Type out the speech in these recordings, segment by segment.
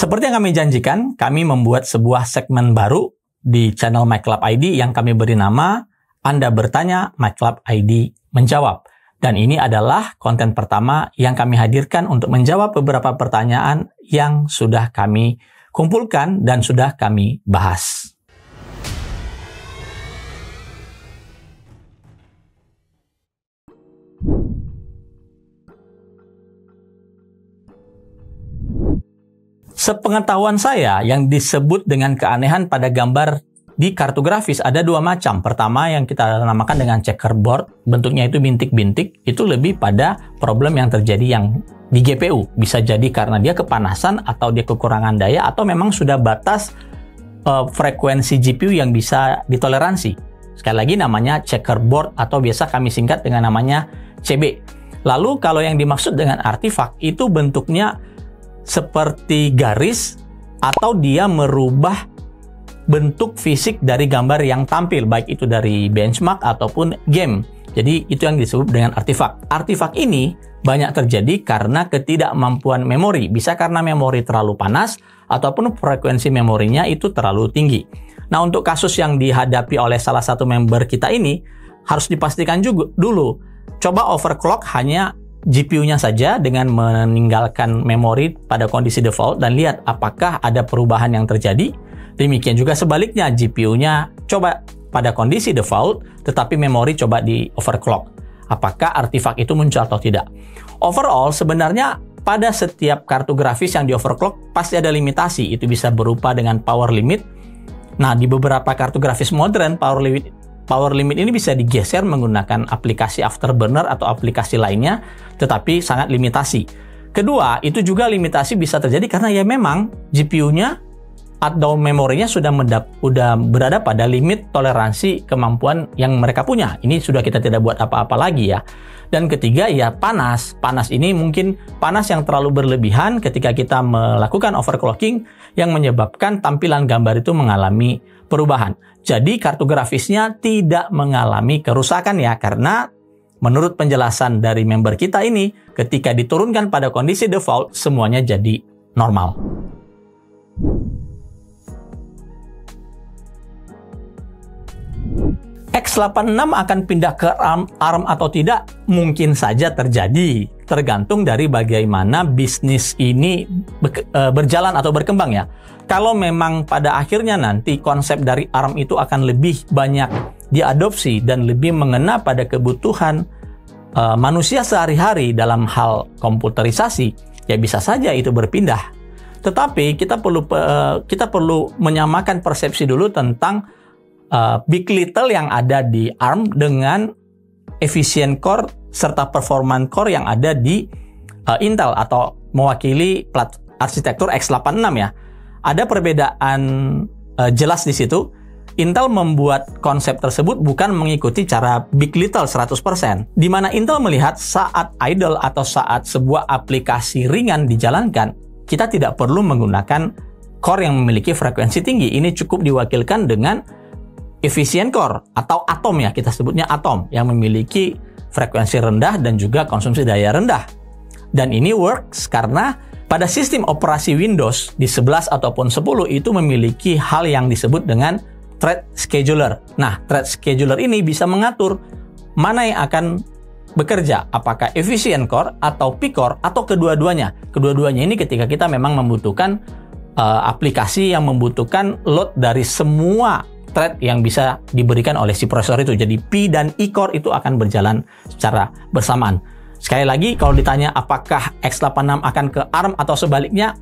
Seperti yang kami janjikan, kami membuat sebuah segmen baru di channel MyClub ID yang kami beri nama Anda Bertanya, MyClub ID Menjawab. Dan ini adalah konten pertama yang kami hadirkan untuk menjawab beberapa pertanyaan yang sudah kami kumpulkan dan sudah kami bahas. Sepengetahuan saya, yang disebut dengan keanehan pada gambar di kartu grafis ada dua macam. Pertama yang kita namakan dengan checkerboard, bentuknya itu bintik-bintik, itu lebih pada problem yang terjadi yang di GPU. Bisa jadi karena dia kepanasan atau dia kekurangan daya atau memang sudah batas frekuensi GPU yang bisa ditoleransi. Sekali lagi namanya checkerboard atau biasa kami singkat dengan namanya CB. Lalu kalau yang dimaksud dengan artifak itu bentuknya seperti garis atau dia merubah bentuk fisik dari gambar yang tampil, baik itu dari benchmark ataupun game. Jadi itu yang disebut dengan artifak. Artifak ini banyak terjadi karena ketidakmampuan memori. Bisa karena memori terlalu panas ataupun frekuensi memorinya itu terlalu tinggi. Nah, untuk kasus yang dihadapi oleh salah satu member kita ini harus dipastikan juga dulu. Coba overclock hanya GPU-nya saja dengan meninggalkan memori pada kondisi default dan lihat apakah ada perubahan yang terjadi. Demikian juga sebaliknya, GPU-nya coba pada kondisi default tetapi memori coba di overclock. Apakah artifak itu muncul atau tidak? Overall, sebenarnya pada setiap kartu grafis yang di overclock pasti ada limitasi. Itu bisa berupa dengan power limit. Nah, di beberapa kartu grafis modern, power limit ini bisa digeser menggunakan aplikasi Afterburner atau aplikasi lainnya, tetapi sangat limitasi. Kedua, itu juga limitasi bisa terjadi karena ya memang GPU-nya atau memorinya sudah berada pada limit toleransi kemampuan yang mereka punya. Ini sudah kita tidak buat apa-apa lagi ya. Dan ketiga ya panas. Panas ini mungkin panas yang terlalu berlebihan ketika kita melakukan overclocking yang menyebabkan tampilan gambar itu mengalami perubahan. Jadi kartu grafisnya tidak mengalami kerusakan ya, karena menurut penjelasan dari member kita ini, ketika diturunkan pada kondisi default, semuanya jadi normal. X86 akan pindah ke ARM atau tidak? Mungkin saja terjadi, tergantung dari bagaimana bisnis ini berjalan atau berkembang ya. Kalau memang pada akhirnya nanti konsep dari ARM itu akan lebih banyak diadopsi dan lebih mengena pada kebutuhan manusia sehari-hari dalam hal komputerisasi, ya bisa saja itu berpindah. Tetapi kita perlu menyamakan persepsi dulu tentang big little yang ada di ARM dengan efficient core serta performance core yang ada di Intel atau mewakili arsitektur X86 ya. Ada perbedaan jelas di situ. Intel membuat konsep tersebut bukan mengikuti cara big little 100%. Di mana Intel melihat saat idle atau saat sebuah aplikasi ringan dijalankan, kita tidak perlu menggunakan core yang memiliki frekuensi tinggi. Ini cukup diwakilkan dengan efficient core atau Atom ya, kita sebutnya Atom, yang memiliki frekuensi rendah dan juga konsumsi daya rendah. Dan ini works karena pada sistem operasi Windows di 11 ataupun 10 itu memiliki hal yang disebut dengan thread scheduler. Nah, thread scheduler ini bisa mengatur mana yang akan bekerja, apakah efficient core atau P-core atau kedua-duanya. Kedua-duanya ini ketika kita memang membutuhkan aplikasi yang membutuhkan load dari semua thread yang bisa diberikan oleh si prosesor itu. Jadi P dan E-core itu akan berjalan secara bersamaan. Sekali lagi, kalau ditanya apakah X86 akan ke ARM atau sebaliknya,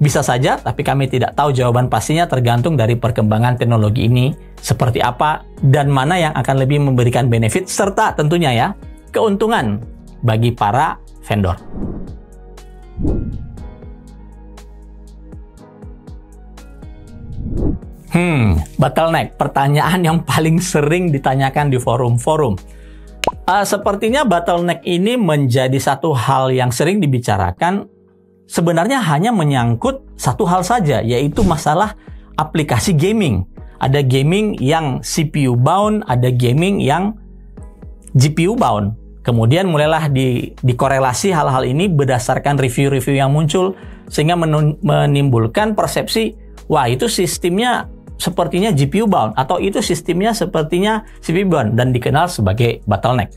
bisa saja, tapi kami tidak tahu jawaban pastinya, tergantung dari perkembangan teknologi ini seperti apa dan mana yang akan lebih memberikan benefit serta tentunya ya keuntungan bagi para vendor. Bottleneck, pertanyaan yang paling sering ditanyakan di forum-forum. Sepertinya bottleneck ini menjadi satu hal yang sering dibicarakan. Sebenarnya hanya menyangkut satu hal saja, yaitu masalah aplikasi gaming. Ada gaming yang CPU bound, ada gaming yang GPU bound. Kemudian mulailah dikorelasi hal-hal ini berdasarkan review-review yang muncul. sehingga menimbulkan persepsi, wah itu sistemnya sepertinya GPU bound, atau itu sistemnya sepertinya CPU bound, dan dikenal sebagai bottleneck.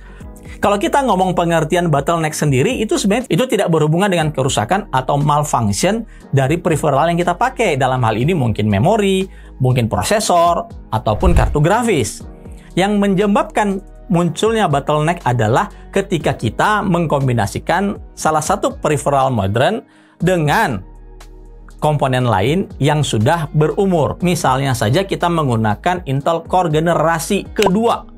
Kalau kita ngomong pengertian bottleneck sendiri, itu sebenarnya itu tidak berhubungan dengan kerusakan atau malfunction dari peripheral yang kita pakai. Dalam hal ini mungkin memori, mungkin prosesor, ataupun kartu grafis. Yang menyebabkan munculnya bottleneck adalah ketika kita mengkombinasikan salah satu peripheral modern dengan komponen lain yang sudah berumur. Misalnya saja kita menggunakan Intel Core generasi kedua.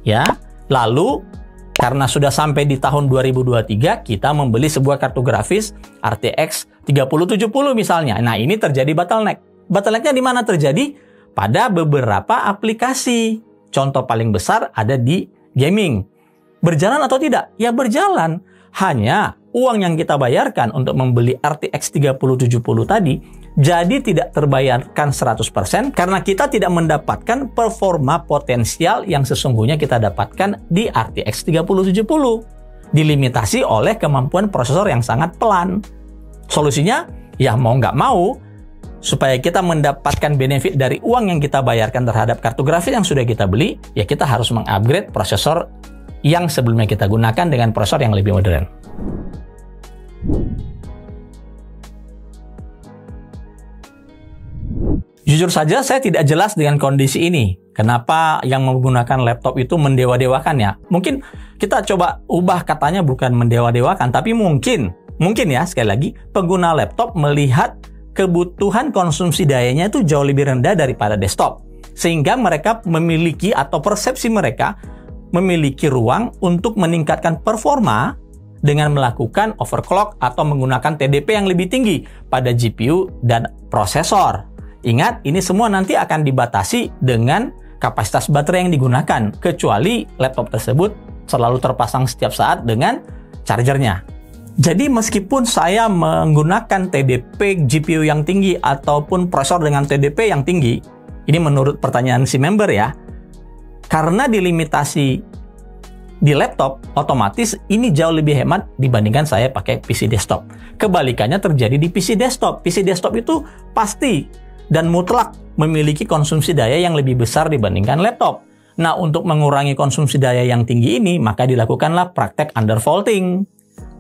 Ya. Lalu, karena sudah sampai di tahun 2023, kita membeli sebuah kartu grafis RTX 3070 misalnya. Nah, ini terjadi bottleneck. Bottlenecknya di mana terjadi? Pada beberapa aplikasi. Contoh paling besar ada di gaming. Berjalan atau tidak? Ya berjalan. Hanya uang yang kita bayarkan untuk membeli RTX 3070 tadi jadi tidak terbayarkan 100% karena kita tidak mendapatkan performa potensial yang sesungguhnya kita dapatkan di RTX 3070. Dilimitasi oleh kemampuan prosesor yang sangat pelan. Solusinya, ya mau nggak mau, supaya kita mendapatkan benefit dari uang yang kita bayarkan terhadap kartu grafis yang sudah kita beli, ya kita harus mengupgrade prosesor yang sebelumnya kita gunakan dengan prosesor yang lebih modern. Jujur saja saya tidak jelas dengan kondisi ini. Kenapa yang menggunakan laptop itu mendewa-dewakan ya? Mungkin kita coba ubah katanya bukan mendewa-dewakan, tapi mungkin ya sekali lagi pengguna laptop melihat kebutuhan konsumsi dayanya itu jauh lebih rendah daripada desktop. Sehingga mereka memiliki atau persepsi mereka memiliki ruang untuk meningkatkan performa dengan melakukan overclock atau menggunakan TDP yang lebih tinggi pada GPU dan prosesor. Ingat, ini semua nanti akan dibatasi dengan kapasitas baterai yang digunakan, kecuali laptop tersebut selalu terpasang setiap saat dengan chargernya. Jadi meskipun saya menggunakan TDP GPU yang tinggi ataupun prosesor dengan TDP yang tinggi, ini menurut pertanyaan si member ya, karena dilimitasi di laptop, otomatis ini jauh lebih hemat dibandingkan saya pakai PC desktop. Kebalikannya terjadi di PC desktop. PC desktop itu pasti dan mutlak memiliki konsumsi daya yang lebih besar dibandingkan laptop. Nah, untuk mengurangi konsumsi daya yang tinggi ini, maka dilakukanlah praktek undervolting.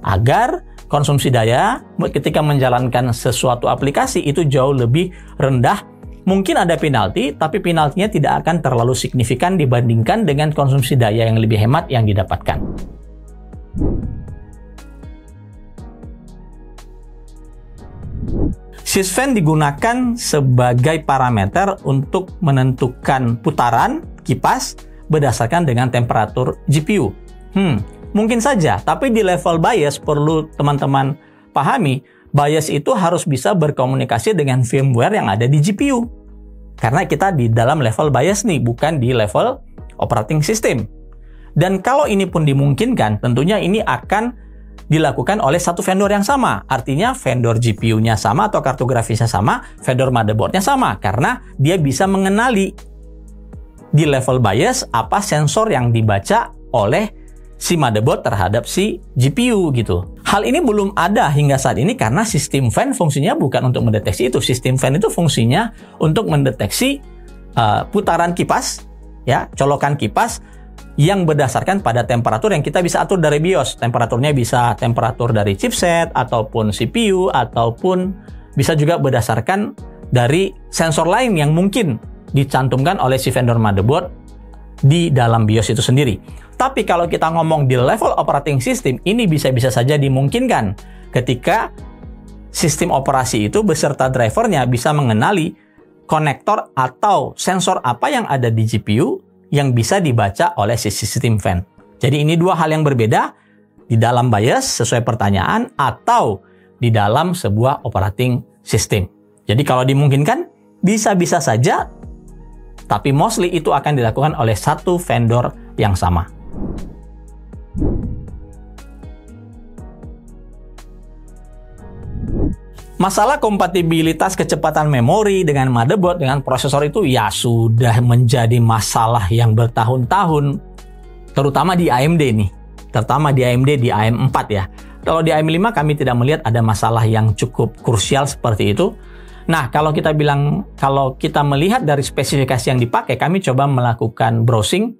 Agar konsumsi daya ketika menjalankan sesuatu aplikasi itu jauh lebih rendah. Mungkin ada penalti, tapi penaltinya tidak akan terlalu signifikan dibandingkan dengan konsumsi daya yang lebih hemat yang didapatkan. Sysfan digunakan sebagai parameter untuk menentukan putaran kipas berdasarkan dengan temperatur GPU. Mungkin saja, tapi di level bias perlu teman-teman pahami, bias itu harus bisa berkomunikasi dengan firmware yang ada di GPU. Karena kita di dalam level bias nih, bukan di level operating system. Dan kalau ini pun dimungkinkan, tentunya ini akan dilakukan oleh satu vendor yang sama. Artinya vendor GPU-nya sama atau kartu grafisnya sama, vendor motherboard-nya sama. Karena dia bisa mengenali di level bias apa sensor yang dibaca oleh si motherboard terhadap si GPU gitu. Hal ini belum ada hingga saat ini karena sistem fan fungsinya bukan untuk mendeteksi itu. Sistem fan itu fungsinya untuk mendeteksi putaran kipas, ya, colokan kipas yang berdasarkan pada temperatur yang kita bisa atur dari BIOS. Temperaturnya bisa temperatur dari chipset, ataupun CPU, ataupun bisa juga berdasarkan dari sensor lain yang mungkin dicantumkan oleh si vendor motherboard di dalam BIOS itu sendiri. Tapi kalau kita ngomong di level operating system, ini bisa-bisa saja dimungkinkan ketika sistem operasi itu beserta drivernya bisa mengenali konektor atau sensor apa yang ada di GPU yang bisa dibaca oleh si sistem fan. Jadi ini dua hal yang berbeda di dalam BIOS sesuai pertanyaan atau di dalam sebuah operating system. Jadi kalau dimungkinkan bisa-bisa saja, tapi mostly itu akan dilakukan oleh satu vendor yang sama. Masalah kompatibilitas kecepatan memori dengan motherboard dengan prosesor itu ya sudah menjadi masalah yang bertahun-tahun, terutama di AMD nih. Terutama di AMD di AM4 ya. Kalau di AM5 kami tidak melihat ada masalah yang cukup krusial seperti itu. Nah, kalau kita melihat dari spesifikasi yang dipakai, kami coba melakukan browsing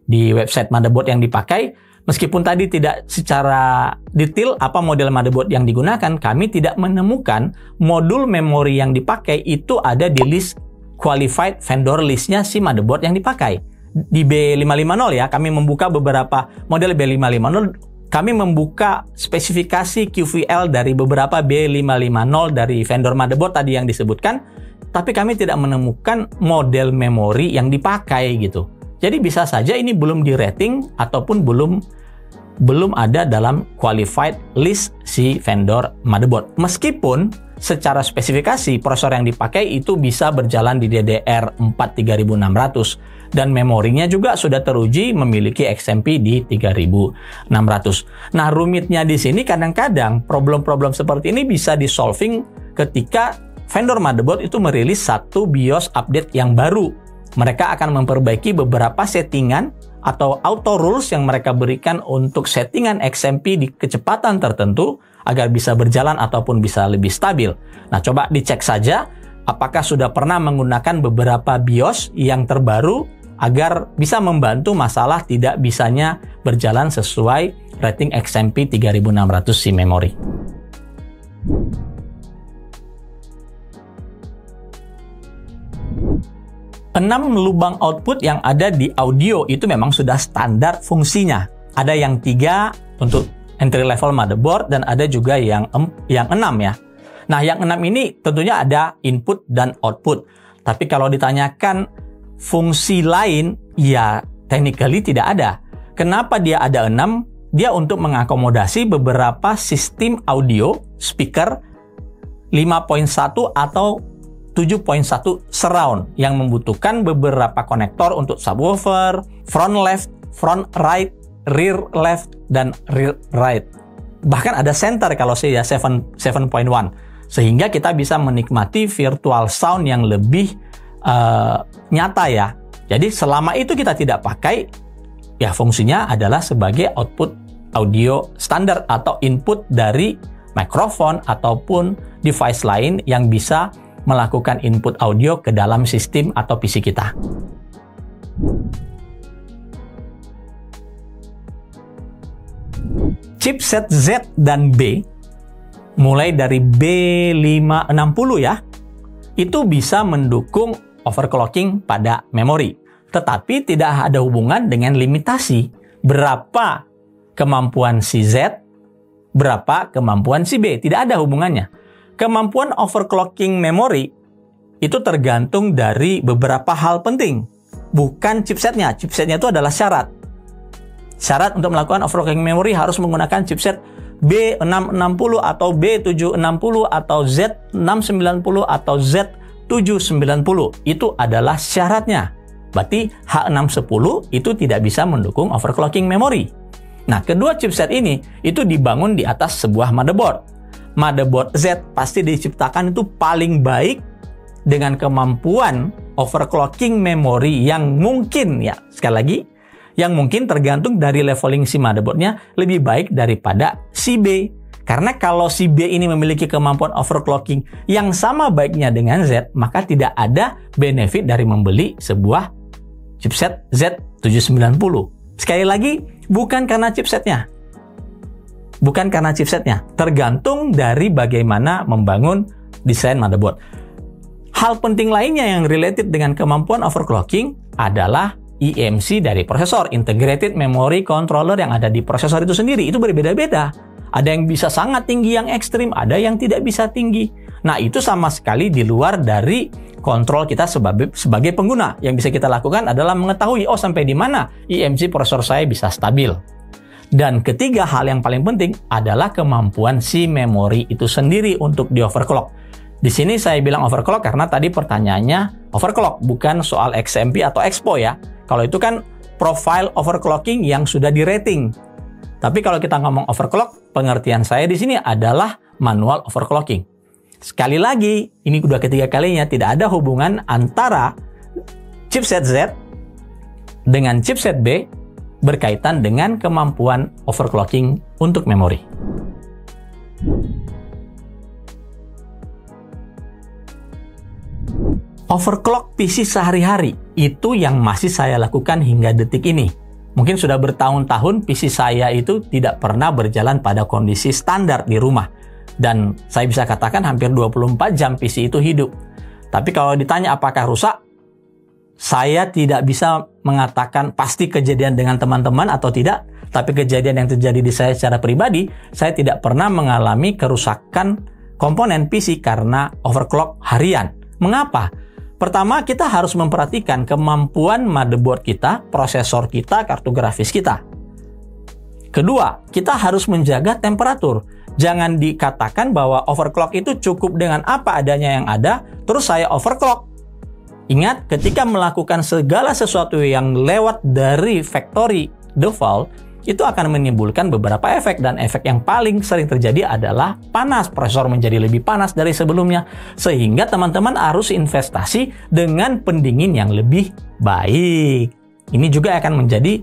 di website motherboard yang dipakai. Meskipun tadi tidak secara detail apa model motherboard yang digunakan, kami tidak menemukan modul memori yang dipakai itu ada di list qualified vendor listnya si motherboard yang dipakai. Di B550 ya, kami membuka beberapa model B550. Kami membuka spesifikasi QVL dari beberapa B550 dari vendor motherboard tadi yang disebutkan, tapi kami tidak menemukan model memori yang dipakai gitu. Jadi bisa saja ini belum di rating ataupun belum ada dalam qualified list si vendor motherboard. Meskipun secara spesifikasi prosesor yang dipakai itu bisa berjalan di DDR4 3600 dan memorinya juga sudah teruji memiliki XMP di 3600. Nah, rumitnya di sini kadang-kadang problem-problem seperti ini bisa di-solving ketika vendor motherboard itu merilis satu BIOS update yang baru. Mereka akan memperbaiki beberapa settingan atau auto rules yang mereka berikan untuk settingan XMP di kecepatan tertentu agar bisa berjalan ataupun bisa lebih stabil. Nah, coba dicek saja apakah sudah pernah menggunakan beberapa BIOS yang terbaru agar bisa membantu masalah tidak bisanya berjalan sesuai rating XMP 3600 si memori. Enam lubang output yang ada di audio itu memang sudah standar fungsinya. Ada yang 3 untuk entry level motherboard dan ada juga yang 6 ya. Nah, yang 6 ini tentunya ada input dan output. Tapi kalau ditanyakan fungsi lain, ya technically tidak ada. Kenapa dia ada 6? Dia untuk mengakomodasi beberapa sistem audio, speaker 5.1 atau 7.1 surround yang membutuhkan beberapa konektor untuk subwoofer, front left, front right, rear left, dan rear right. Bahkan ada center kalau saya 7.1. Sehingga kita bisa menikmati virtual sound yang lebih nyata ya. Jadi selama itu kita tidak pakai, ya fungsinya adalah sebagai output audio standar atau input dari mikrofon ataupun device lain yang bisa melakukan input audio ke dalam sistem atau PC kita. Chipset Z dan B, mulai dari B560 ya, itu bisa mendukung overclocking pada memori. Tetapi tidak ada hubungan dengan limitasi berapa kemampuan si Z, berapa kemampuan si B. Tidak ada hubungannya. Kemampuan overclocking memori itu tergantung dari beberapa hal penting. Bukan chipsetnya. Chipsetnya itu adalah syarat. Syarat untuk melakukan overclocking memori harus menggunakan chipset B660 atau B760 atau Z690 atau Z790. Itu adalah syaratnya. Berarti H610 itu tidak bisa mendukung overclocking memori. Nah, kedua chipset ini itu dibangun di atas sebuah motherboard. Motherboard Z pasti diciptakan itu paling baik dengan kemampuan overclocking memori yang mungkin ya, sekali lagi, yang mungkin tergantung dari leveling si motherboardnya lebih baik daripada si B. Karena kalau si B ini memiliki kemampuan overclocking yang sama baiknya dengan Z, maka tidak ada benefit dari membeli sebuah chipset Z790. Sekali lagi, bukan karena chipsetnya. Bukan karena chipsetnya, tergantung dari bagaimana membangun desain motherboard. Hal penting lainnya yang related dengan kemampuan overclocking adalah IMC dari prosesor, Integrated Memory Controller yang ada di prosesor itu sendiri. Itu berbeda-beda. Ada yang bisa sangat tinggi yang ekstrim, ada yang tidak bisa tinggi. Nah, itu sama sekali di luar dari kontrol kita sebagai pengguna. Yang bisa kita lakukan adalah mengetahui, oh sampai di mana IMC prosesor saya bisa stabil. Dan ketiga hal yang paling penting adalah kemampuan si memori itu sendiri untuk di overclock. Di sini saya bilang overclock karena tadi pertanyaannya overclock, bukan soal XMP atau Expo ya. Kalau itu kan profile overclocking yang sudah di rating. Tapi kalau kita ngomong overclock, pengertian saya di sini adalah manual overclocking. Sekali lagi, ini udah ketiga kalinya, tidak ada hubungan antara chipset Z dengan chipset B berkaitan dengan kemampuan overclocking untuk memori. Overclock PC sehari-hari, itu yang masih saya lakukan hingga detik ini. Mungkin sudah bertahun-tahun PC saya itu tidak pernah berjalan pada kondisi standar di rumah. Dan saya bisa katakan hampir 24 jam PC itu hidup. Tapi kalau ditanya apakah rusak, saya tidak bisa mengatakan pasti kejadian dengan teman-teman atau tidak. Tapi kejadian yang terjadi di saya secara pribadi, saya tidak pernah mengalami kerusakan komponen PC karena overclock harian. Mengapa? Pertama, kita harus memperhatikan kemampuan motherboard kita, prosesor kita, kartu grafis kita. Kedua, kita harus menjaga temperatur. Jangan dikatakan bahwa overclock itu cukup dengan apa adanya yang ada, terus saya overclock. Ingat, ketika melakukan segala sesuatu yang lewat dari factory default, itu akan menimbulkan beberapa efek, dan efek yang paling sering terjadi adalah panas. Prosesor menjadi lebih panas dari sebelumnya, sehingga teman-teman harus investasi dengan pendingin yang lebih baik. Ini juga akan menjadi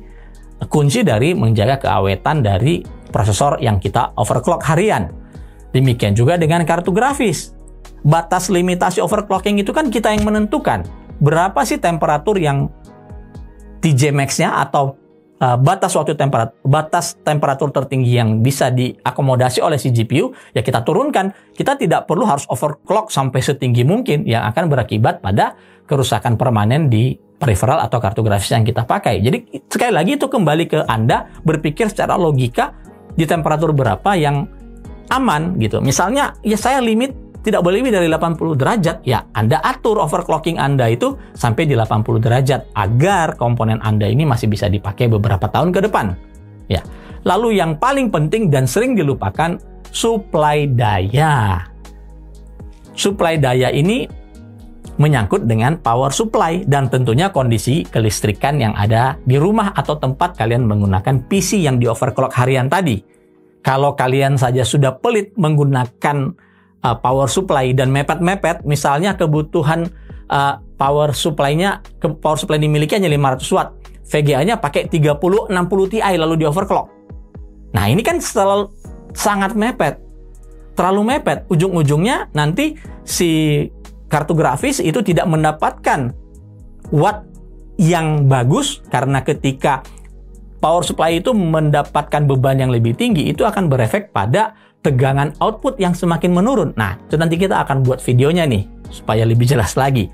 kunci dari menjaga keawetan dari prosesor yang kita overclock harian. Demikian juga dengan kartu grafis. Batas limitasi overclocking itu kan kita yang menentukan. Berapa sih temperatur yang TJ Max-nya atau batas temperatur tertinggi yang bisa diakomodasi oleh si GPU, ya kita turunkan. Kita tidak perlu harus overclock sampai setinggi mungkin yang akan berakibat pada kerusakan permanen di peripheral atau kartu grafis yang kita pakai. Jadi sekali lagi itu kembali ke Anda berpikir secara logika di temperatur berapa yang aman gitu. Misalnya ya saya limit tidak boleh lebih dari 80 derajat, ya Anda atur overclocking Anda itu sampai di 80 derajat agar komponen Anda ini masih bisa dipakai beberapa tahun ke depan. Ya. Lalu yang paling penting dan sering dilupakan, suplai daya. Suplai daya ini menyangkut dengan power supply dan tentunya kondisi kelistrikan yang ada di rumah atau tempat kalian menggunakan PC yang di overclock harian tadi. Kalau kalian saja sudah pelit menggunakan power supply dan mepet-mepet, misalnya kebutuhan power supply-nya, power supply dimiliki hanya 500 watt, VGA-nya pakai 3060 Ti lalu di overclock. Nah ini kan sangat mepet, terlalu mepet. Ujung-ujungnya nanti si kartu grafis itu tidak mendapatkan watt yang bagus, karena ketika power supply itu mendapatkan beban yang lebih tinggi, itu akan berefek pada tegangan output yang semakin menurun. Nah, itu nanti kita akan buat videonya nih, supaya lebih jelas lagi.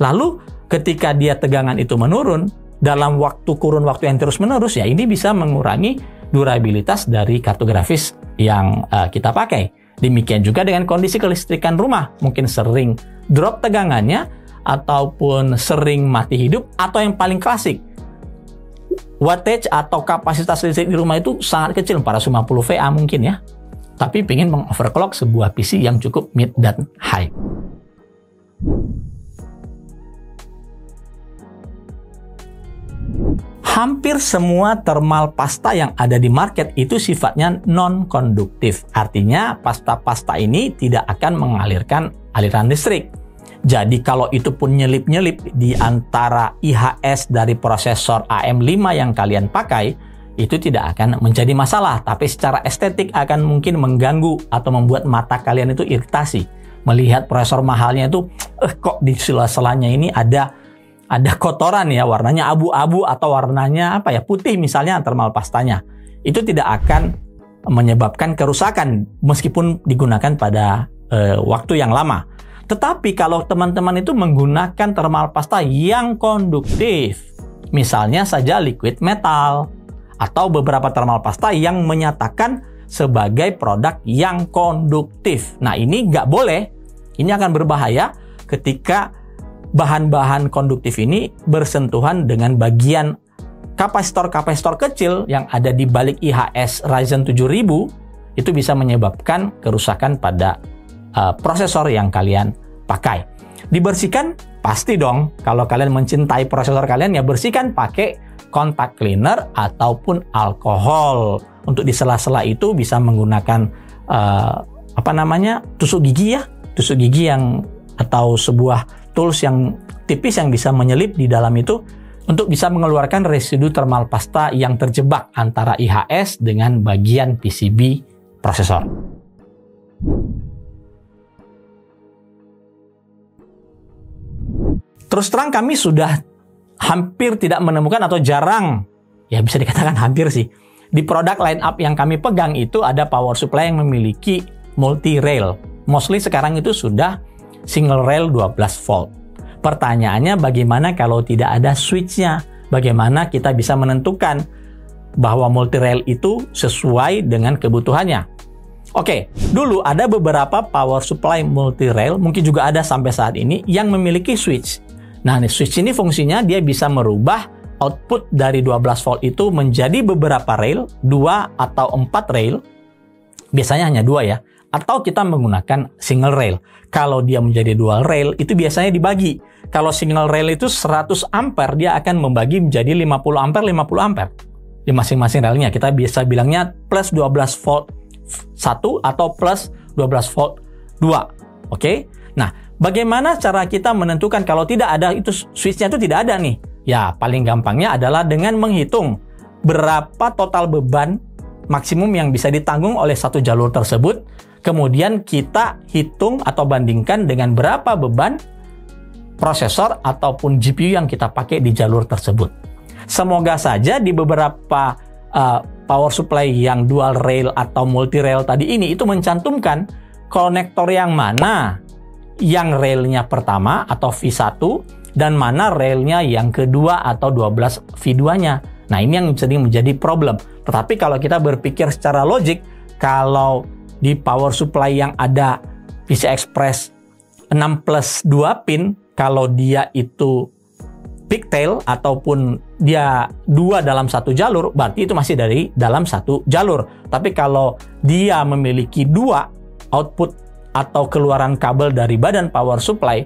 Lalu, ketika dia tegangan itu menurun, dalam kurun waktu yang terus-menerus, ya ini bisa mengurangi durabilitas dari kartu grafis yang kita pakai. Demikian juga dengan kondisi kelistrikan rumah. Mungkin sering drop tegangannya, ataupun sering mati hidup, atau yang paling klasik, wattage atau kapasitas listrik di rumah itu sangat kecil, 450 VA mungkin ya. Tapi pengen mengoverclock sebuah PC yang cukup mid dan high. Hampir semua thermal pasta yang ada di market itu sifatnya non-konduktif. Artinya pasta-pasta ini tidak akan mengalirkan aliran listrik. Jadi kalau itu pun nyelip-nyelip di antara IHS dari prosesor AM5 yang kalian pakai, itu tidak akan menjadi masalah, tapi secara estetik akan mungkin mengganggu atau membuat mata kalian itu iritasi. Melihat prosesor mahalnya itu, kok di sela-selanya ini ada kotoran ya, warnanya abu-abu atau warnanya putih misalnya thermal pastanya. Itu tidak akan menyebabkan kerusakan meskipun digunakan pada waktu yang lama. Tetapi kalau teman-teman itu menggunakan thermal pasta yang konduktif, misalnya saja liquid metal, atau beberapa thermal pasta yang menyatakan sebagai produk yang konduktif. Nah ini nggak boleh, ini akan berbahaya ketika bahan-bahan konduktif ini bersentuhan dengan bagian kapasitor-kapasitor kecil yang ada di balik IHS Ryzen 7000, itu bisa menyebabkan kerusakan pada prosesor yang kalian pakai. Dibersihkan pasti dong, kalau kalian mencintai prosesor kalian ya bersihkan pakai contact cleaner ataupun alkohol. Untuk di sela-sela itu bisa menggunakan tusuk gigi ya, tusuk gigi yang atau sebuah tools yang tipis yang bisa menyelip di dalam itu untuk bisa mengeluarkan residu thermal pasta yang terjebak antara IHS dengan bagian PCB prosesor. Terus terang kami sudah hampir tidak menemukan atau jarang, ya bisa dikatakan hampir sih, di produk line up yang kami pegang itu ada power supply yang memiliki multi-rail. Mostly sekarang itu sudah single rail 12 volt. Pertanyaannya bagaimana kalau tidak ada switch-nya? Bagaimana kita bisa menentukan bahwa multi-rail itu sesuai dengan kebutuhannya? Oke, dulu ada beberapa power supply multi-rail, mungkin juga ada sampai saat ini, yang memiliki switch. Nah, switch ini fungsinya dia bisa merubah output dari 12 volt itu menjadi beberapa rail, 2 atau 4 rail, biasanya hanya 2 ya, atau kita menggunakan single rail. Kalau dia menjadi dual rail, itu biasanya dibagi. Kalau single rail itu 100 ampere, dia akan membagi menjadi 50 ampere, 50 ampere. Di masing-masing railnya, kita bisa bilangnya plus 12 volt 1 atau plus 12 volt 2. Oke? Nah, bagaimana cara kita menentukan kalau tidak ada itu switch-nya itu tidak ada nih? Ya, paling gampangnya adalah dengan menghitung berapa total beban maksimum yang bisa ditanggung oleh satu jalur tersebut. Kemudian kita hitung atau bandingkan dengan berapa beban prosesor ataupun GPU yang kita pakai di jalur tersebut. Semoga saja di beberapa power supply yang dual rail atau multi rail tadi ini itu mencantumkan konektor yang mana yang railnya pertama atau V1 dan mana railnya yang kedua atau 12 V2-nya. Nah, ini yang sering menjadi problem. Tetapi kalau kita berpikir secara logik, kalau di power supply yang ada PCI Express 6+2 pin, kalau dia itu pigtail ataupun dia 2 dalam satu jalur, berarti itu masih dari dalam satu jalur. Tapi kalau dia memiliki 2 output atau keluaran kabel dari badan power supply,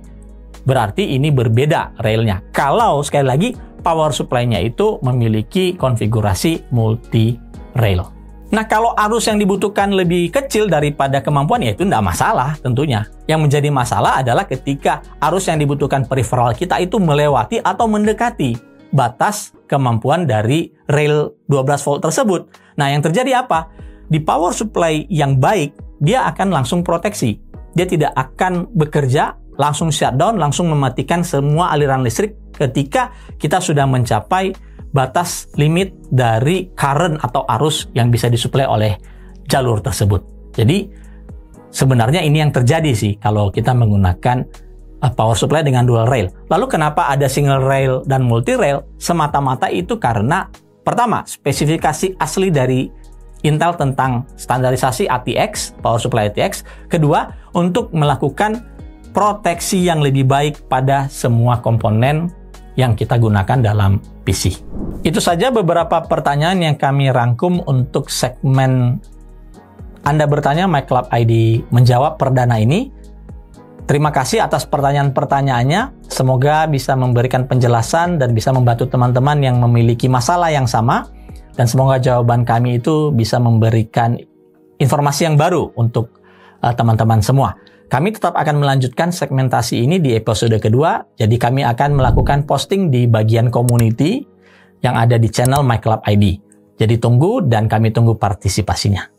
berarti ini berbeda railnya. Kalau sekali lagi power supply-nya itu memiliki konfigurasi multi rail. Nah, kalau arus yang dibutuhkan lebih kecil daripada kemampuan, ya itu tidak masalah tentunya. Yang menjadi masalah adalah ketika arus yang dibutuhkan peripheral kita itu melewati atau mendekati batas kemampuan dari rail 12 volt tersebut. Nah, yang terjadi apa? Di power supply yang baik, dia akan langsung proteksi. Dia tidak akan bekerja, langsung shutdown, langsung mematikan semua aliran listrik ketika kita sudah mencapai batas limit dari current atau arus yang bisa disuplai oleh jalur tersebut. Jadi sebenarnya ini yang terjadi sih kalau kita menggunakan power supply dengan dual rail. Lalu kenapa ada single rail dan multi rail? Semata-mata itu karena pertama, spesifikasi asli dari Intel tentang standarisasi ATX, power supply ATX. Kedua, untuk melakukan proteksi yang lebih baik pada semua komponen yang kita gunakan dalam PC. Itu saja beberapa pertanyaan yang kami rangkum untuk segmen Anda bertanya, MyClub ID menjawab perdana ini. Terima kasih atas pertanyaan-pertanyaannya. Semoga bisa memberikan penjelasan dan bisa membantu teman-teman yang memiliki masalah yang sama. Dan semoga jawaban kami itu bisa memberikan informasi yang baru untuk teman-teman semua. Kami tetap akan melanjutkan segmentasi ini di episode kedua. Jadi kami akan melakukan posting di bagian community yang ada di channel MyClub ID. Jadi tunggu dan kami tunggu partisipasinya.